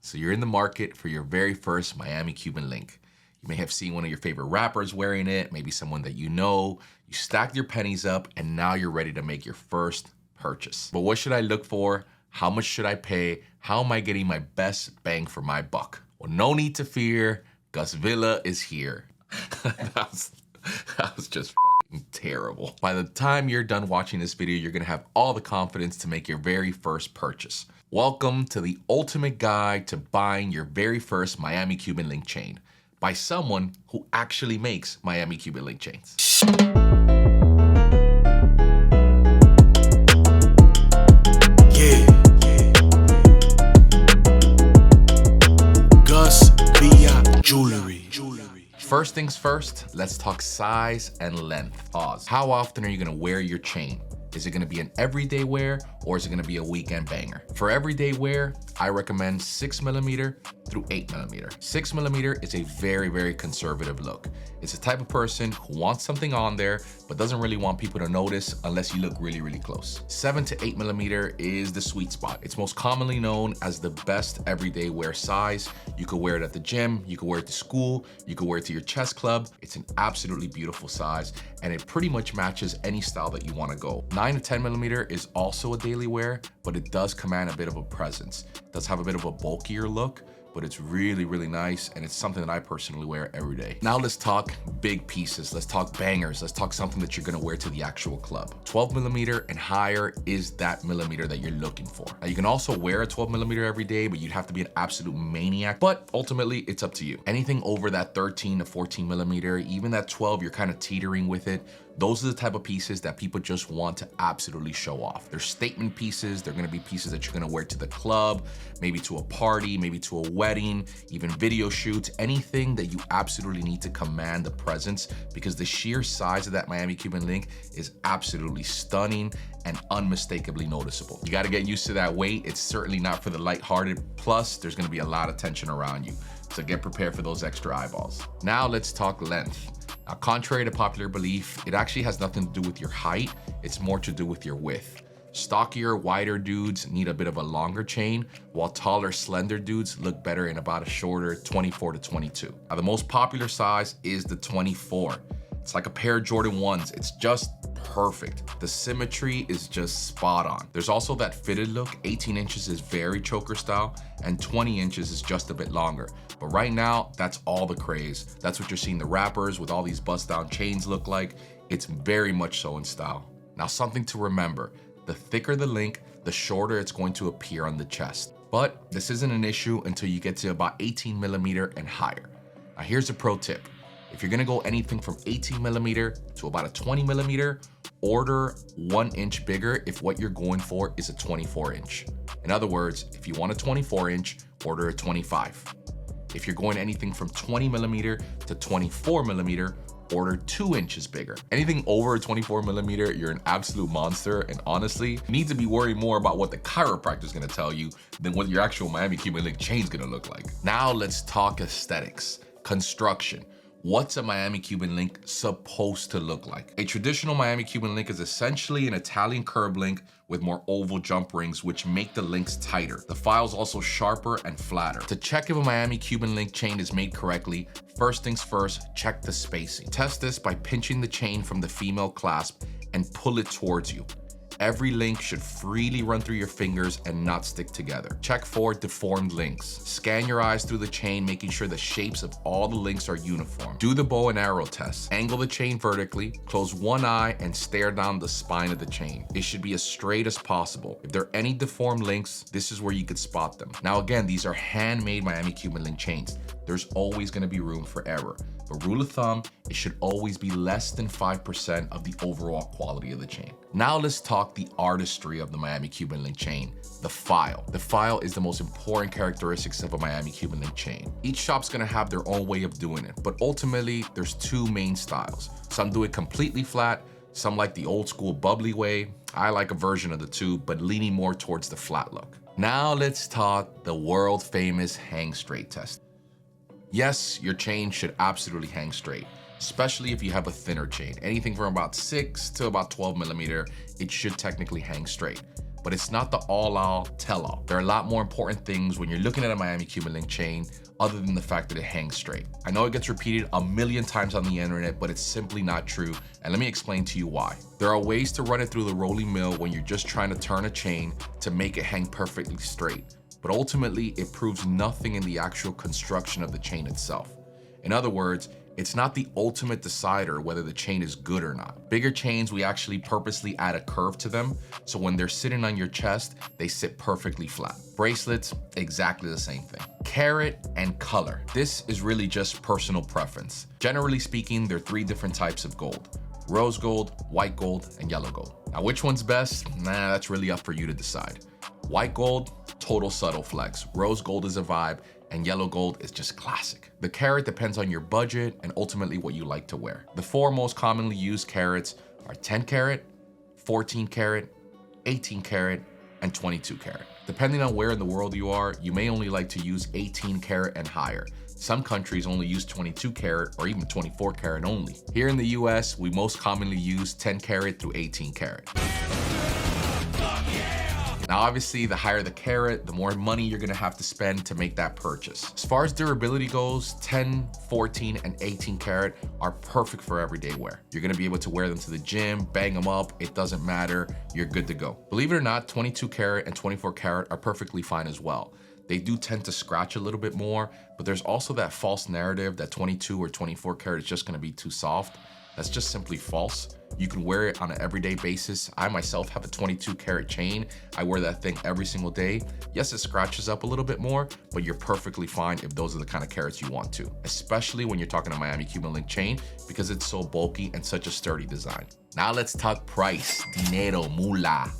So you're in the market for your very first Miami Cuban link. You may have seen one of your favorite rappers wearing it, maybe someone that you know. You stacked your pennies up and now you're ready to make your first purchase. But what should I look for? How much should I pay? How am I getting my best bang for my buck? Well, no need to fear. Gus Villa is here. that was just fucking terrible. By the time you're done watching this video, you're gonna have all the confidence to make your very first purchase. Welcome to the ultimate guide to buying your very first Miami Cuban link chain by someone who actually makes Miami Cuban link chains. First things first, let's talk size and length. Pause. How often are you gonna wear your chain? Is it gonna be an everyday wear or is it gonna be a weekend banger? For everyday wear, I recommend 6mm through 8mm. 6mm is a very, very conservative look. It's the type of person who wants something on there, but doesn't really want people to notice unless you look really, really close. 7 to 8mm is the sweet spot. It's most commonly known as the best everyday wear size. You could wear it at the gym, you could wear it to school, you could wear it to your chess club. It's an absolutely beautiful size, and it pretty much matches any style that you wanna go. 9 to 10mm is also a daily wear, but it does command a bit of a presence. It does have a bit of a bulkier look, but it's really, really nice, and it's something that I personally wear every day. Now let's talk big pieces. Let's talk bangers. Let's talk something that you're gonna wear to the actual club. 12mm and higher is that millimeter that you're looking for. Now you can also wear a 12mm every day, but you'd have to be an absolute maniac, but ultimately it's up to you. Anything over that 13 to 14mm, even that 12, you're kind of teetering with it. Those are the type of pieces that people just want to absolutely show off. They're statement pieces. They're gonna be pieces that you're gonna wear to the club, maybe to a party, maybe to a wedding, even video shoots, anything that you absolutely need to command the presence, because the sheer size of that Miami Cuban link is absolutely stunning and unmistakably noticeable. You gotta get used to that weight. It's certainly not for the lighthearted. Plus, there's gonna be a lot of tension around you. So get prepared for those extra eyeballs. Now let's talk length. Now, contrary to popular belief, it actually has nothing to do with your height. It's more to do with your width. Stockier, wider dudes need a bit of a longer chain, while taller, slender dudes look better in about a shorter 24 to 22. Now, the most popular size is the 24. It's like a pair of Jordan 1s. It's just perfect. The symmetry is just spot on. There's also that fitted look. 18 inches is very choker style, and 20 inches is just a bit longer. But right now, that's all the craze. That's what you're seeing the rappers with all these bust down chains look like. It's very much so in style. Now, something to remember, the thicker the link, the shorter it's going to appear on the chest. But this isn't an issue until you get to about 18mm and higher. Now, here's a pro tip. If you're gonna go anything from 18mm to about a 20mm, order 1 inch bigger if what you're going for is a 24-inch. In other words, if you want a 24-inch, order a 25. If you're going anything from 20mm to 24mm, order 2 inches bigger. Anything over a 24mm, you're an absolute monster, and honestly, you need to be worried more about what the chiropractor is gonna tell you than what your actual Miami Cuban link chain is gonna look like. Now let's talk aesthetics, construction. What's a Miami Cuban link supposed to look like? A traditional Miami Cuban link is essentially an Italian curb link with more oval jump rings, which make the links tighter. The file's also sharper and flatter. To check if a Miami Cuban link chain is made correctly, first things first, check the spacing. Test this by pinching the chain from the female clasp and pull it towards you. Every link should freely run through your fingers and not stick together. Check for deformed links. Scan your eyes through the chain, making sure the shapes of all the links are uniform. Do the bow and arrow test. Angle the chain vertically, close one eye, and stare down the spine of the chain. It should be as straight as possible. If there are any deformed links, this is where you could spot them. Now again, these are handmade Miami Cuban link chains. There's always gonna be room for error. But rule of thumb, it should always be less than 5% of the overall quality of the chain. Now let's talk the artistry of the Miami Cuban link chain, the file. The file is the most important characteristics of a Miami Cuban link chain. Each shop's gonna have their own way of doing it, but ultimately there's two main styles. Some do it completely flat, some like the old school bubbly way. I like a version of the two, but leaning more towards the flat look. Now let's talk the world famous hang straight test. Yes, your chain should absolutely hang straight, especially if you have a thinner chain. Anything from about 6 to about 12mm, it should technically hang straight. but it's not the all tell-all. There are a lot more important things when you're looking at a Miami Cuban link chain other than the fact that it hangs straight. I know it gets repeated a million times on the internet, but it's simply not true, and let me explain to you why. There are ways to run it through the rolling mill when you're just trying to turn a chain to make it hang perfectly straight, but ultimately it proves nothing in the actual construction of the chain itself. In other words, it's not the ultimate decider whether the chain is good or not. Bigger chains, we actually purposely add a curve to them, so when they're sitting on your chest, they sit perfectly flat. Bracelets, exactly the same thing. Carat and color. This is really just personal preference. Generally speaking, there are 3 different types of gold: rose gold, white gold, and yellow gold. Now, which one's best? That's really up for you to decide. White gold, total subtle flex. Rose gold is a vibe, and yellow gold is just classic. The carat depends on your budget and ultimately what you like to wear. The 4 most commonly used carats are 10 carat, 14 carat, 18 carat, and 22 carat. Depending on where in the world you are, you may only like to use 18 carat and higher. Some countries only use 22 carat or even 24 carat only. Here in the US, we most commonly use 10 carat through 18 carat. Now, obviously, the higher the carat, the more money you're gonna have to spend to make that purchase. As far as durability goes, 10, 14, and 18 carat are perfect for everyday wear. You're gonna be able to wear them to the gym, bang them up, it doesn't matter, you're good to go. Believe it or not, 22 carat and 24 carat are perfectly fine as well. They do tend to scratch a little bit more, but there's also that false narrative that 22 or 24 carat is just gonna be too soft. That's just simply false. You can wear it on an everyday basis. I myself have a 22 carat chain. I wear that thing every single day. Yes, it scratches up a little bit more, but you're perfectly fine if those are the kind of carats you want to, especially when you're talking a Miami Cuban link chain because it's so bulky and such a sturdy design. Now let's talk price, dinero, moolah.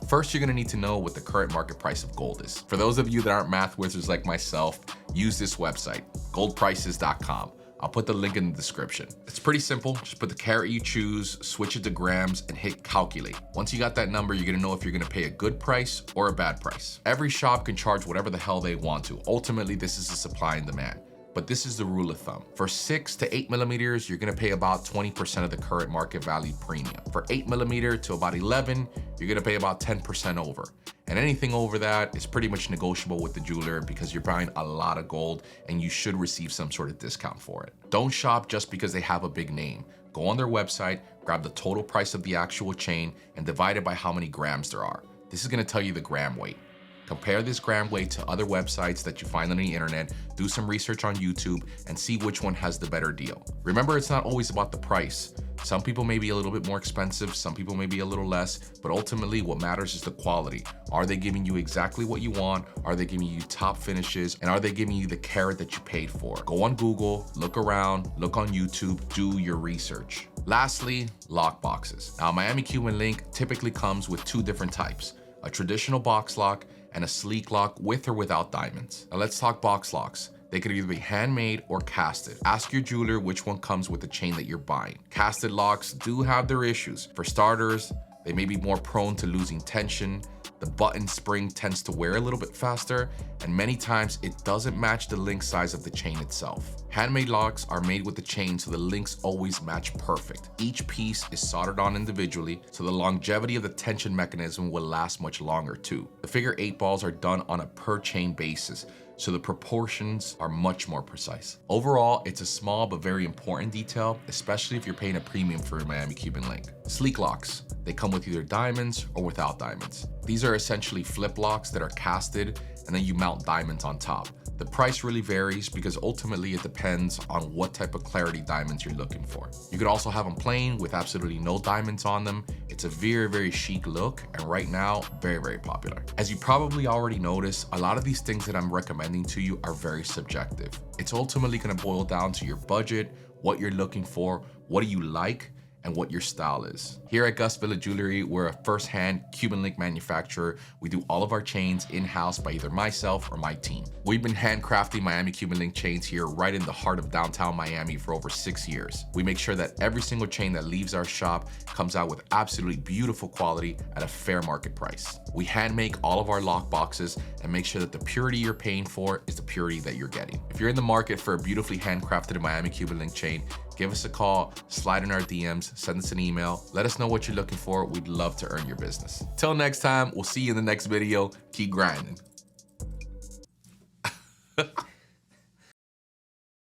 First, you're gonna need to know what the current market price of gold is. For those of you that aren't math wizards like myself, use this website, goldprices.com. I'll put the link in the description. It's pretty simple. Just put the carat you choose, switch it to grams, and hit calculate. Once you got that number, you're gonna know if you're gonna pay a good price or a bad price. Every shop can charge whatever the hell they want to. Ultimately, this is a supply and demand. But this is the rule of thumb. For 6 to 8 millimeters, you're gonna pay about 20% of the current market value premium. For 8 millimeter to about 11, you're gonna pay about 10% over. And anything over that is pretty much negotiable with the jeweler because you're buying a lot of gold and you should receive some sort of discount for it. Don't shop just because they have a big name. Go on their website, grab the total price of the actual chain and divide it by how many grams there are. This is gonna tell you the gram weight. Compare this gram weight to other websites that you find on the internet, do some research on YouTube, and see which one has the better deal. Remember, it's not always about the price. Some people may be a little bit more expensive, some people may be a little less, but ultimately what matters is the quality. Are they giving you exactly what you want? Are they giving you top finishes? And are they giving you the carat that you paid for? Go on Google, look around, look on YouTube, do your research. Lastly, lock boxes. Now, Miami Cuban link typically comes with 2 different types, a traditional box lock and a sleek lock with or without diamonds. Now let's talk box locks. They could either be handmade or casted. Ask your jeweler which one comes with the chain that you're buying. Casted locks do have their issues. For starters, they may be more prone to losing tension. The button spring tends to wear a little bit faster, and many times it doesn't match the link size of the chain itself. Handmade locks are made with the chain so the links always match perfect. Each piece is soldered on individually, so the longevity of the tension mechanism will last much longer too. The figure 8 balls are done on a per chain basis, so the proportions are much more precise. Overall, it's a small but very important detail, especially if you're paying a premium for a Miami Cuban link. Sleek locks. They come with either diamonds or without diamonds. These are essentially flip locks that are casted and then you mount diamonds on top. The price really varies because ultimately it depends on what type of clarity diamonds you're looking for. You could also have them plain with absolutely no diamonds on them. It's a very, very chic look, and right now, very, very popular. As you probably already noticed, a lot of these things that I'm recommending to you are very subjective. It's ultimately gonna boil down to your budget, what you're looking for, what do you like, and what your style is. Here at Gus Villa Jewelry, we're a first-hand Cuban link manufacturer. We do all of our chains in-house by either myself or my team. We've been handcrafting Miami Cuban link chains here right in the heart of downtown Miami for over 6 years. We make sure that every single chain that leaves our shop comes out with absolutely beautiful quality at a fair market price. We hand make all of our lock boxes and make sure that the purity you're paying for is the purity purity that you're getting. If you're in the market for a beautifully handcrafted Miami Cuban link chain, give us a call, slide in our DMs, send us an email, let us know what you're looking for. We'd love to earn your business. Till next time, we'll see you in the next video. Keep grinding.